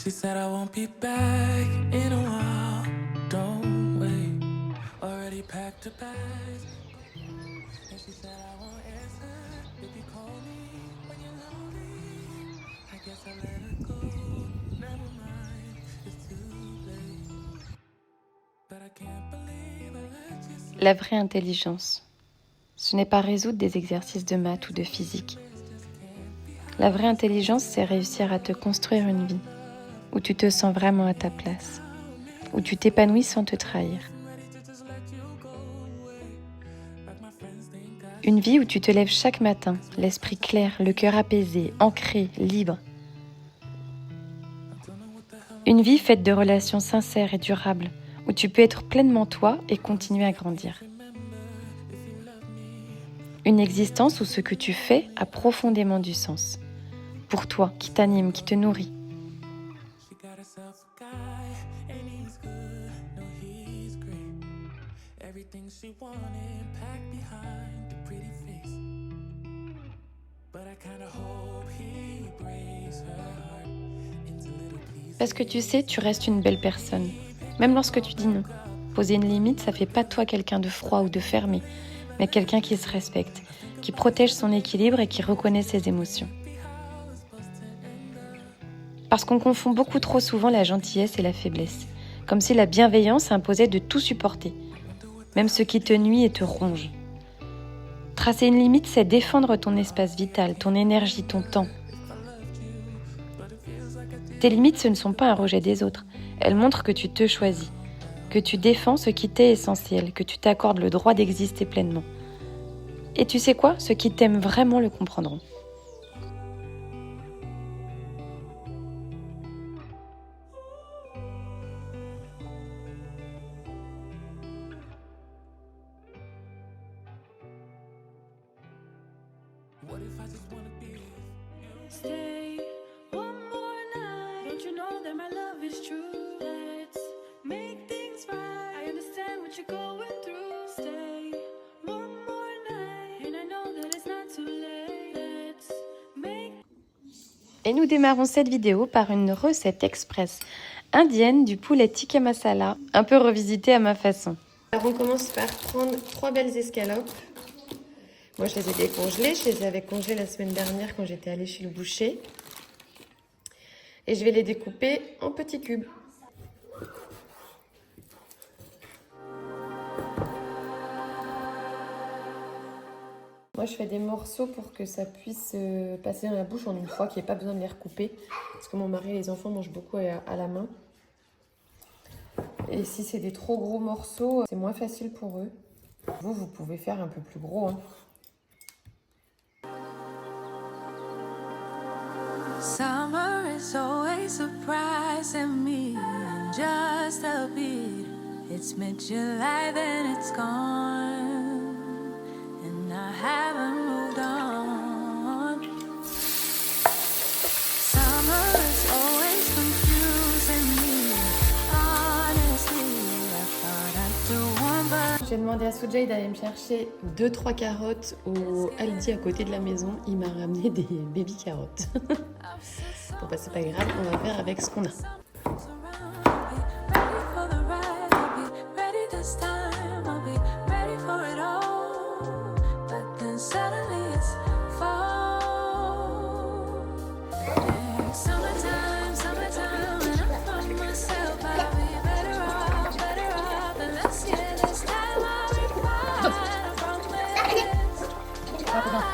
She said I won't be back in a while. Don't wait. Already packed her bags. And she said I won't answer if you call me when you're lonely. I guess I let her go. Never mind, it's too late. But I can't believe I let you slip. La vraie intelligence, ce n'est pas résoudre des exercices de maths ou de physique. La vraie intelligence, c'est réussir à te construire une vie où tu te sens vraiment à ta place, où tu t'épanouis sans te trahir. Une vie où tu te lèves chaque matin, l'esprit clair, le cœur apaisé, ancré, libre. Une vie faite de relations sincères et durables, où tu peux être pleinement toi et continuer à grandir. Une existence où ce que tu fais a profondément du sens. Pour toi, qui t'anime, qui te nourrit. She got herself a guy, and he's good, no he's great. Everything she wanted packed behind the pretty face. But I kinda hope he breaks her heart into little pieces. Parce que tu sais, tu restes une belle personne, même lorsque tu dis non. Poser une limite, ça fait pas de toi quelqu'un de froid ou de fermé, mais quelqu'un qui se respecte, qui protège son équilibre et qui reconnaît ses émotions. Parce qu'on confond beaucoup trop souvent la gentillesse et la faiblesse, comme si la bienveillance imposait de tout supporter, même ce qui te nuit et te ronge. Tracer une limite, c'est défendre ton espace vital, ton énergie, ton temps. Tes limites, ce ne sont pas un rejet des autres, elles montrent que tu te choisis, que tu défends ce qui t'est essentiel, que tu t'accordes le droit d'exister pleinement. Et tu sais quoi? Ceux qui t'aiment vraiment le comprendront. What if I just wanna be with you? Stay one more night. Don't you know that my love is true? Let's make things right. I understand what you're going through. Stay one more night, and I know that it's not too late. Let's make. Et nous démarrons cette vidéo par une recette express indienne du poulet tikka masala, un peu revisité à ma façon. Alors on commence par prendre 3 belles escalopes. Moi je les ai décongelées, je les avais congelées la semaine dernière quand j'étais allée chez le boucher. Et je vais les découper en petits cubes. Moi je fais des morceaux pour que ça puisse passer dans la bouche en une fois, qu'il n'y ait pas besoin de les recouper. Parce que mon mari et les enfants mangent beaucoup à la main. Et si c'est des trop gros morceaux, c'est moins facile pour eux. Vous pouvez faire un peu plus gros, hein. Summer is always surprising me in just a bit. It's mid-July, then it's gone, and I haven't moved on. Summer is always confusing me. Honestly, I thought I'd do one, but J'ai demandé à Soujay d'aller me chercher 2-3 carottes au Aldi à côté de la maison. Il m'a ramené des baby carottes. Bon bah c'est pas grave, on va faire avec ce qu'on a. ready for the ride. I'll be ready this time. I'll be ready for it all. But then suddenly it's fall. Like summertime, and I find myself. I'll be better off than last year. This time I'll be fine. I promise.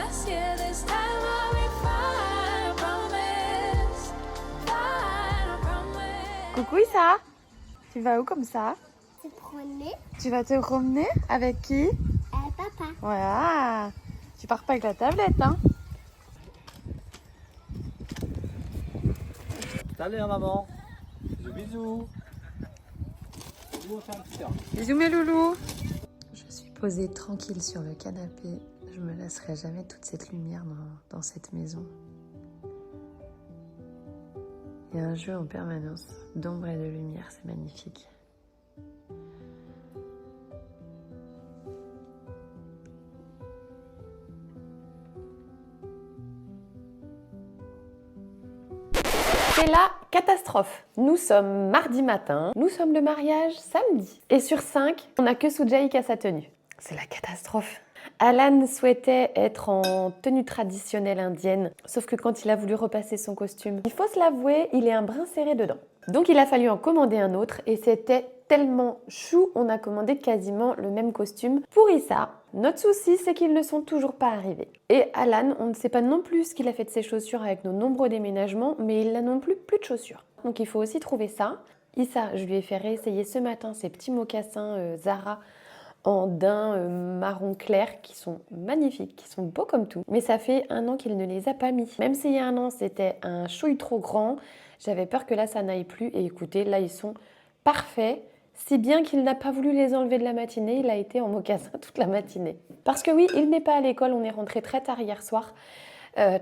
last. Yeah, this time I'll be fine, I promise. Fine, I promise. Coucou Issa, tu vas où comme ça? Se promener Tu vas te promener avec qui? papa. Voilà. Tu pars pas avec la tablette, hein? Salut maman. Bisous. Bisous, on fait un petit cœur. Bisous mes loulous. Je suis posée tranquille sur le canapé. Je me lasserai jamais toute cette lumière dans cette maison. Il y a un jeu en permanence d'ombre et de lumière, c'est magnifique. C'est la catastrophe. Nous sommes mardi matin, nous sommes le mariage samedi. Et sur 5, on n'a que Sujay qui a sa tenue. C'est la catastrophe. Alan souhaitait être en tenue traditionnelle indienne, sauf que quand il a voulu repasser son costume, il faut se l'avouer, il est un brin serré dedans. Donc il a fallu en commander un autre et c'était tellement chou, on a commandé quasiment le même costume pour Issa. Notre souci, c'est qu'ils ne sont toujours pas arrivés. Et Alan, on ne sait pas non plus ce qu'il a fait de ses chaussures avec nos nombreux déménagements, mais il n'a non plus de chaussures. Donc il faut aussi trouver ça. Issa, je lui ai fait réessayer ce matin ces petits mocassins Zara en daim marron clair qui sont magnifiques, qui sont beaux comme tout. Mais ça fait 1 an qu'il ne les a pas mis. Même s'il y a 1 an, c'était un chouille trop grand, j'avais peur que là, ça n'aille plus. Et écoutez, là, ils sont parfaits. Si bien qu'il n'a pas voulu les enlever de la matinée, il a été en mocassin toute la matinée. Parce que oui, il n'est pas à l'école, on est rentré très tard hier soir.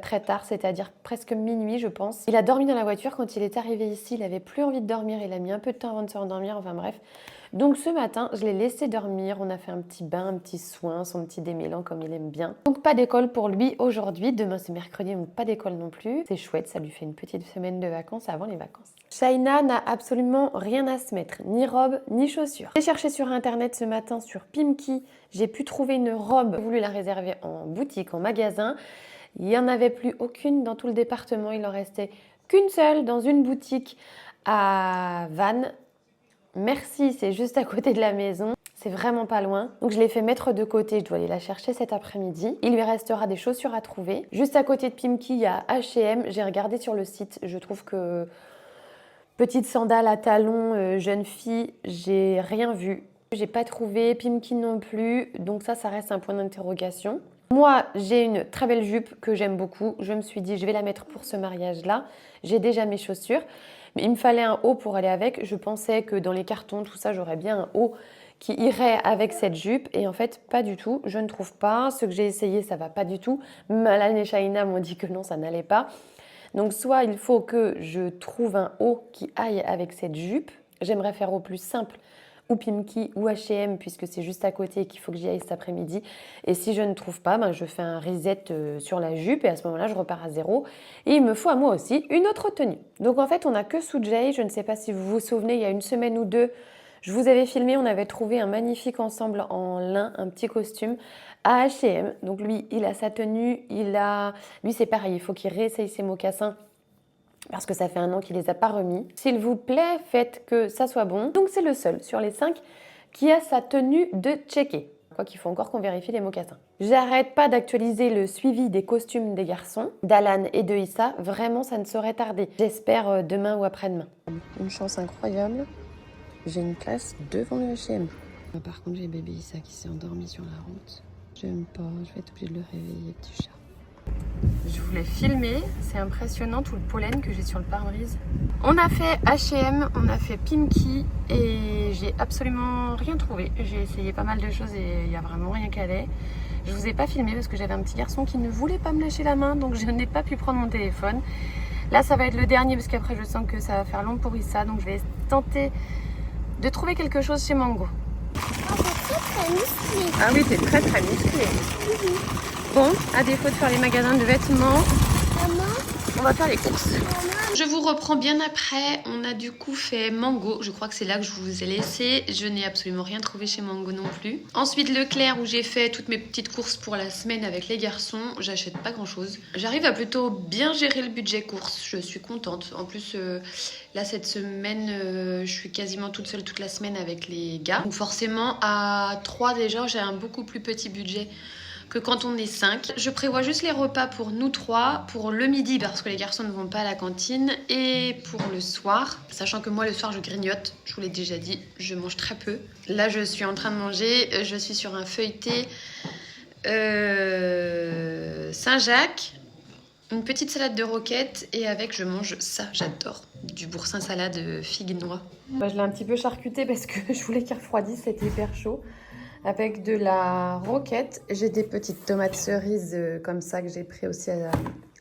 Très tard, c'est-à-dire presque minuit, je pense. Il a dormi dans la voiture. Quand il est arrivé ici, il n'avait plus envie de dormir. Il a mis un peu de temps avant de se rendormir, enfin bref. Donc ce matin, je l'ai laissé dormir. On a fait un petit bain, un petit soin, son petit démêlant comme il aime bien. Donc pas d'école pour lui aujourd'hui. Demain, c'est mercredi, donc pas d'école non plus. C'est chouette, ça lui fait une petite semaine de vacances avant les vacances. Shaina n'a absolument rien à se mettre, ni robe, ni chaussures. J'ai cherché sur internet ce matin sur Pimki. J'ai pu trouver une robe. J'ai voulu la réserver en boutique, en magasin. Il n'y en avait plus aucune dans tout le département. Il en restait qu'une seule dans une boutique à Vannes. Merci, c'est juste à côté de la maison. C'est vraiment pas loin. Donc je l'ai fait mettre de côté. Je dois aller la chercher cet après-midi. Il lui restera des chaussures à trouver. Juste à côté de Pimki, il y a H&M. J'ai regardé sur le site. Je trouve que petite sandale à talons, jeune fille, j'ai rien vu. J'ai pas trouvé. Pimki non plus. Donc ça reste un point d'interrogation. Moi, j'ai une très belle jupe que j'aime beaucoup. Je me suis dit, je vais la mettre pour ce mariage-là. J'ai déjà mes chaussures. Mais il me fallait un haut pour aller avec. Je pensais que dans les cartons, tout ça, j'aurais bien un haut qui irait avec cette jupe. Et en fait, pas du tout. Je ne trouve pas. Ce que j'ai essayé, ça va pas du tout. Malan et Shaina m'ont dit que non, ça n'allait pas. Donc, soit il faut que je trouve un haut qui aille avec cette jupe. J'aimerais faire au plus simple, ou Pimki ou H&M, puisque c'est juste à côté et qu'il faut que j'y aille cet après-midi. Et si je ne trouve pas, je fais un reset sur la jupe et à ce moment-là, je repars à zéro. Et il me faut à moi aussi une autre tenue. Donc en fait, on n'a que Sujay. Je ne sais pas si vous vous souvenez, il y a 1 semaine ou 2, je vous avais filmé, on avait trouvé un magnifique ensemble en lin, un petit costume à H&M. Donc lui, il a sa tenue, lui c'est pareil, il faut qu'il réessaye ses mocassins. Parce que ça fait 1 an qu'il ne les a pas remis. S'il vous plaît, faites que ça soit bon. Donc c'est le seul sur les 5 qui a sa tenue de checker. Quoi qu'il faut encore qu'on vérifie les mocassins. J'arrête pas d'actualiser le suivi des costumes des garçons, d'Alan et de Issa. Vraiment, ça ne saurait tarder. J'espère demain ou après-demain. Une chance incroyable. J'ai une place devant le H&M. Par contre, j'ai bébé Issa qui s'est endormi sur la route. J'aime pas, je vais être obligée de le réveiller, petit chat. Je voulais filmer, c'est impressionnant tout le pollen que j'ai sur le pare-brise. On a fait H&M, on a fait Pimki et j'ai absolument rien trouvé. J'ai essayé pas mal de choses et il n'y a vraiment rien qui allait. Je vous ai pas filmé parce que j'avais un petit garçon qui ne voulait pas me lâcher la main, donc je n'ai pas pu prendre mon téléphone. Là ça va être le dernier parce qu'après je sens que ça va faire long pour Issa, donc je vais tenter de trouver quelque chose chez Mango. Très musclé. Ah oui, c'est très très musclé. Bon, à défaut de faire les magasins de vêtements, on va faire les courses. Je vous reprends bien après. On a du coup fait Mango. Je crois que c'est là que je vous ai laissé. Je n'ai absolument rien trouvé chez Mango non plus. Ensuite Leclerc où j'ai fait toutes mes petites courses pour la semaine avec les garçons. J'achète pas grand chose. J'arrive à plutôt bien gérer le budget courses. Je suis contente. En plus là cette semaine je suis quasiment toute seule toute la semaine avec les gars. Donc forcément à 3 déjà j'ai un beaucoup plus petit budget que quand on est 5. Je prévois juste les repas pour nous 3, pour le midi parce que les garçons ne vont pas à la cantine et pour le soir. Sachant que moi le soir je grignote, je vous l'ai déjà dit, je mange très peu. Là je suis en train de manger, je suis sur un feuilleté Saint-Jacques, une petite salade de roquette et avec je mange ça, j'adore, du boursin salade figue noix. Bah, je l'ai un petit peu charcuté parce que je voulais qu'il refroidisse, c'était hyper chaud. Avec de la roquette, j'ai des petites tomates cerises comme ça que j'ai pris aussi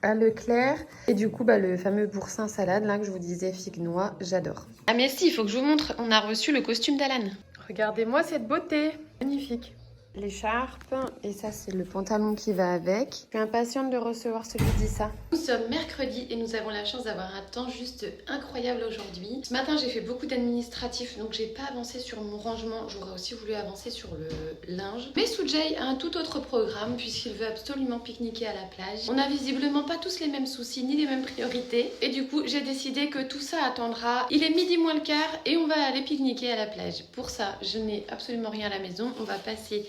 à Leclerc. Et du coup, bah, le fameux boursin salade là que je vous disais, figue noix, j'adore. Ah mais si, il faut que je vous montre, on a reçu le costume d'Alan. Regardez-moi cette beauté, magnifique. L'écharpe et ça c'est le pantalon qui va avec. Je suis impatiente de recevoir celui d'Issa. Nous sommes mercredi et nous avons la chance d'avoir un temps juste incroyable aujourd'hui. Ce matin j'ai fait beaucoup d'administratifs donc j'ai pas avancé sur mon rangement. J'aurais aussi voulu avancer sur le linge. Mais Soojay a un tout autre programme puisqu'il veut absolument pique-niquer à la plage. On n'a visiblement pas tous les mêmes soucis ni les mêmes priorités et du coup j'ai décidé que tout ça attendra. Il est midi moins le quart et on va aller pique-niquer à la plage. Pour ça je n'ai absolument rien à la maison. On va passer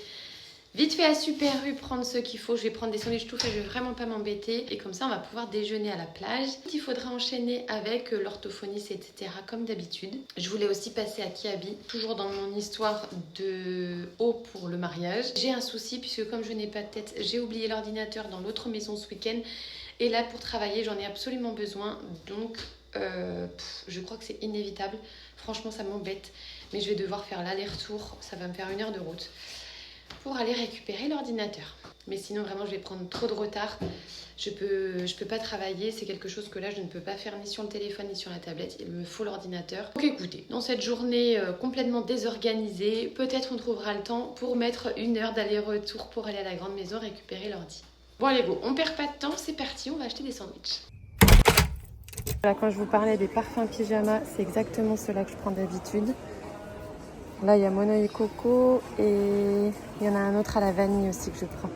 vite fait à Super U, prendre ce qu'il faut. Je vais prendre des sandwichs tout faits, je vais vraiment pas m'embêter. Et comme ça, on va pouvoir déjeuner à la plage. Il faudra enchaîner avec l'orthophoniste, etc. comme d'habitude. Je voulais aussi passer à Kiabi, toujours dans mon histoire de haut pour le mariage. J'ai un souci puisque comme je n'ai pas de tête, j'ai oublié l'ordinateur dans l'autre maison ce week-end. Et là, pour travailler, j'en ai absolument besoin. Donc, je crois que c'est inévitable. Franchement, ça m'embête. Mais je vais devoir faire l'aller-retour. Ça va me faire 1 heure de route pour aller récupérer l'ordinateur. Mais sinon vraiment je vais prendre trop de retard. Je peux pas travailler, c'est quelque chose que là je ne peux pas faire ni sur le téléphone ni sur la tablette, il me faut l'ordinateur. Donc écoutez, dans cette journée complètement désorganisée, peut-être on trouvera le temps pour mettre 1 heure d'aller-retour pour aller à la grande maison récupérer l'ordi. Bon allez go, on perd pas de temps, c'est parti, on va acheter des sandwichs. Voilà, quand je vous parlais des parfums pyjama, c'est exactement ceux-là que je prends d'habitude. Là, il y a Mono et Coco et il y en a un autre à la vanille aussi que je prends.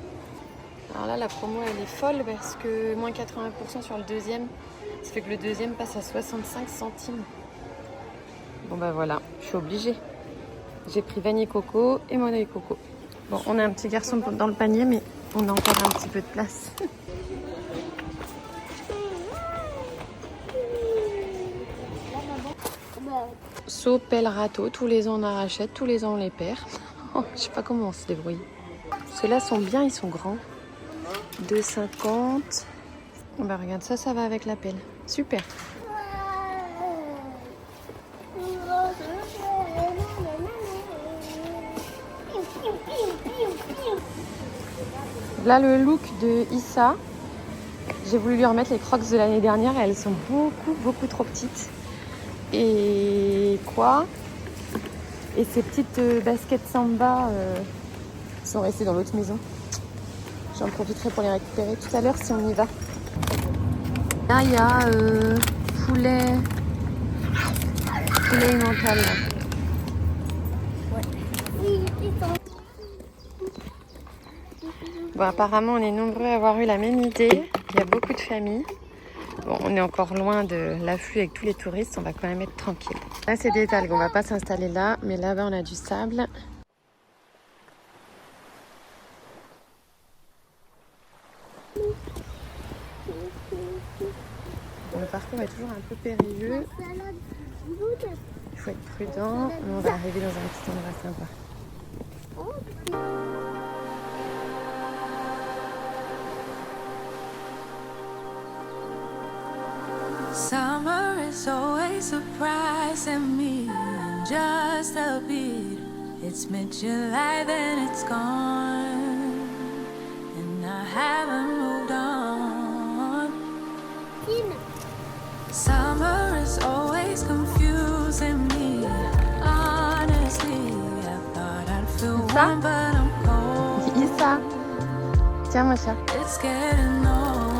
Alors là, la promo, elle est folle parce que moins 80% sur le deuxième. Ça fait que le deuxième passe à 65 centimes. Bon bah voilà, je suis obligée. J'ai pris vanille Coco et Mono et Coco. Bon, on a un petit garçon dans le panier, mais on a encore un petit peu de place. Saut, pelle, râteau, tous les ans on en rachète, tous les ans on les perd. Oh, je sais pas comment on se débrouille. Ceux-là sont bien, ils sont grands. 2,50. Bah regarde, ça va avec la pelle. Super. Là le look de Issa. J'ai voulu lui remettre les crocs de l'année dernière et elles sont beaucoup trop petites. Et quoi? Et ces petites baskets samba sont restées dans l'autre maison. J'en profiterai pour les récupérer tout à l'heure si on y va. Là il y a poulet mental. Bon, apparemment on est nombreux à avoir eu la même idée. Il y a beaucoup de familles. Bon, on est encore loin de l'afflux avec tous les touristes, on va quand même être tranquille. Là, c'est des algues, on va pas s'installer là, mais là-bas, on a du sable. Bon, le parcours est toujours un peu périlleux. Il faut être prudent, mais on va arriver dans un petit endroit sympa. Summer is always surprising me in just a bit. It's mid-July, then it's gone, and I haven't moved on. Summer is always confusing me. Honestly, I thought I'd feel warm, but I'm cold. Issa, tiens mon chat. It's getting old.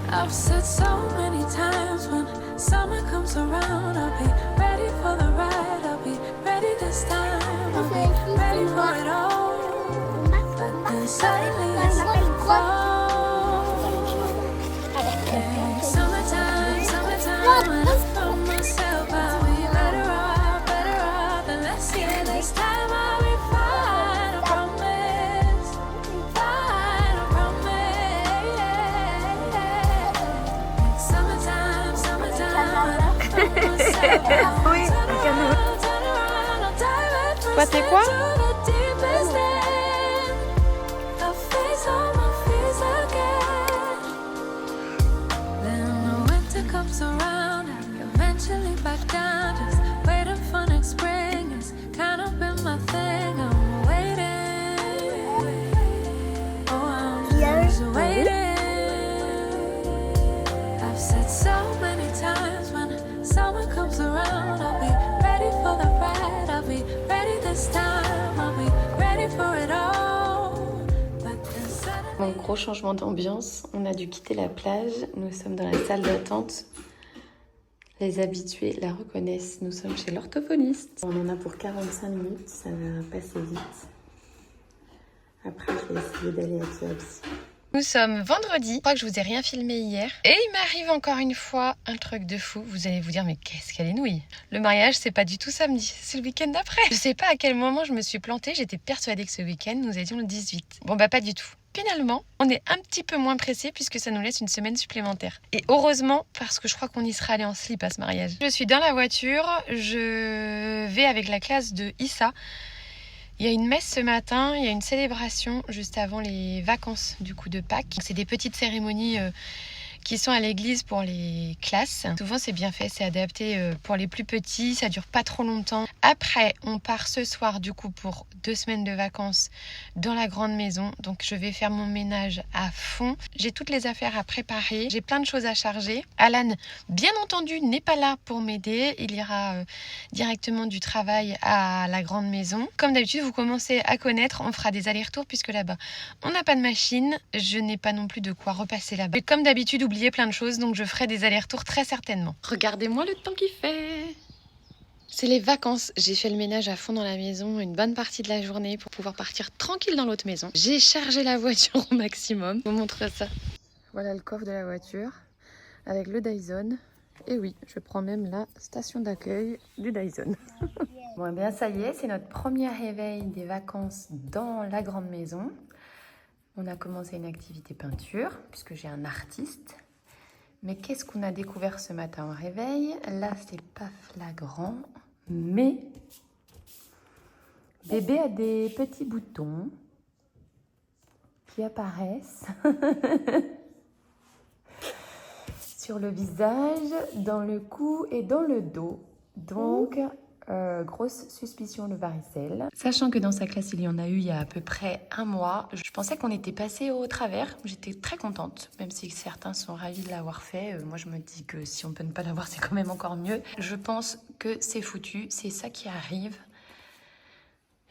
I've said so many times when summer comes around, I'll be ready for the ride, I'll be ready this time, I'll be ready for it all. But then suddenly it's cold. Hey, summertime, when I throw myself, I'll be better off, and let's see this time I'll be fine, I promise. Oui, toi, t'es quoi? Comes around, eventually back down. Just waiting for next spring. It's kind of been my thing. I'm waiting. Oh, I'm just waiting. I've said so many times when summer comes around, I'll be ready for the ride. I'll be ready this time. I'll be ready for it all. But then suddenly. Bon, gros changement d'ambiance. On a dû quitter la plage. Nous sommes dans la salle d'attente. Les habitués la reconnaissent. Nous sommes chez l'orthophoniste. On en a pour 45 minutes. Ça va passer vite. Après, je vais essayer d'aller à Kiabs. Nous sommes vendredi. Je crois que je vous ai rien filmé hier. Et il m'arrive encore une fois un truc de fou. Vous allez vous dire, mais qu'est-ce qu'elle est nouille. Le mariage, c'est pas du tout samedi. C'est le week-end d'après. Je sais pas à quel moment je me suis plantée. J'étais persuadée que ce week-end, nous étions le 18. Bon, bah pas du tout. Finalement, on est un petit peu moins pressé puisque ça nous laisse une semaine supplémentaire. Et heureusement, parce que je crois qu'on y sera allé en slip à ce mariage. Je suis dans la voiture, je vais avec la classe de Issa. Il y a une messe ce matin, il y a une célébration juste avant les vacances du coup de Pâques. C'est des petites cérémonies qui sont à l'église pour les classes. Souvent c'est bien fait, c'est adapté pour les plus petits, ça dure pas trop longtemps. Après on part ce soir du coup pour 2 semaines de vacances dans la grande maison. Donc je vais faire mon ménage à fond. J'ai toutes les affaires à préparer, j'ai plein de choses à charger. Alan bien entendu n'est pas là pour m'aider, il ira directement du travail à la grande maison. Comme d'habitude vous commencez à connaître, on fera des allers-retours puisque là-bas on n'a pas de machine, je n'ai pas non plus de quoi repasser là-bas. Comme d'habitude oublié plein de choses, donc je ferai des allers-retours très certainement. Regardez-moi le temps qu'il fait. C'est les vacances. J'ai fait le ménage à fond dans la maison une bonne partie de la journée pour pouvoir partir tranquille dans l'autre maison. J'ai chargé la voiture au maximum. Je vous montre ça. Voilà le coffre de la voiture avec le Dyson. Et oui, je prends même la station d'accueil du Dyson. Bon, eh bien ça y est, c'est notre premier réveil des vacances dans la grande maison. On a commencé une activité peinture puisque j'ai un artiste. Mais qu'est-ce qu'on a découvert ce matin au réveil? Là, c'est pas flagrant, mais bébé a des petits boutons qui apparaissent sur le visage, dans le cou et dans le dos. Donc, grosse suspicion de varicelle. Sachant que dans sa classe, il y en a eu il y a à peu près 1 mois. Je pensais qu'on était passé au travers. J'étais très contente, même si certains sont ravis de l'avoir fait. Moi, je me dis que si on peut ne pas l'avoir, c'est quand même encore mieux. Je pense que c'est foutu. C'est ça qui arrive.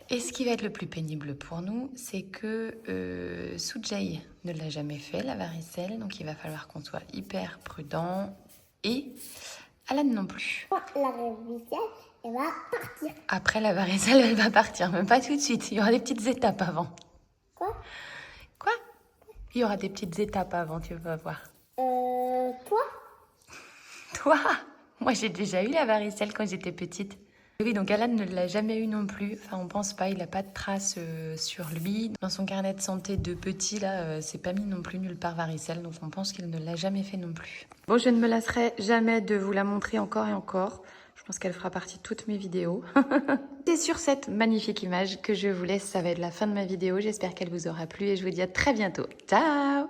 Et ce qui va être le plus pénible pour nous, c'est que Sujay ne l'a jamais fait, la varicelle. Donc, il va falloir qu'on soit hyper prudent. Et Alan non plus. La varicelle, elle va partir. Après, la varicelle, elle va partir. Même pas tout de suite. Il y aura des petites étapes avant. Quoi? Quoi? Il y aura des petites étapes avant, tu vas voir. Toi? Toi? Moi, j'ai déjà eu la varicelle quand j'étais petite. Oui, donc Alan ne l'a jamais eu non plus. Enfin, on pense pas, il n'a pas de traces sur lui. Dans son carnet de santé de petit, là, c'est pas mis non plus nulle part varicelle. Donc on pense qu'il ne l'a jamais fait non plus. Bon, je ne me lasserai jamais de vous la montrer encore et encore. Je pense qu'elle fera partie de toutes mes vidéos. C'est sur cette magnifique image que je vous laisse. Ça va être la fin de ma vidéo. J'espère qu'elle vous aura plu et je vous dis à très bientôt. Ciao!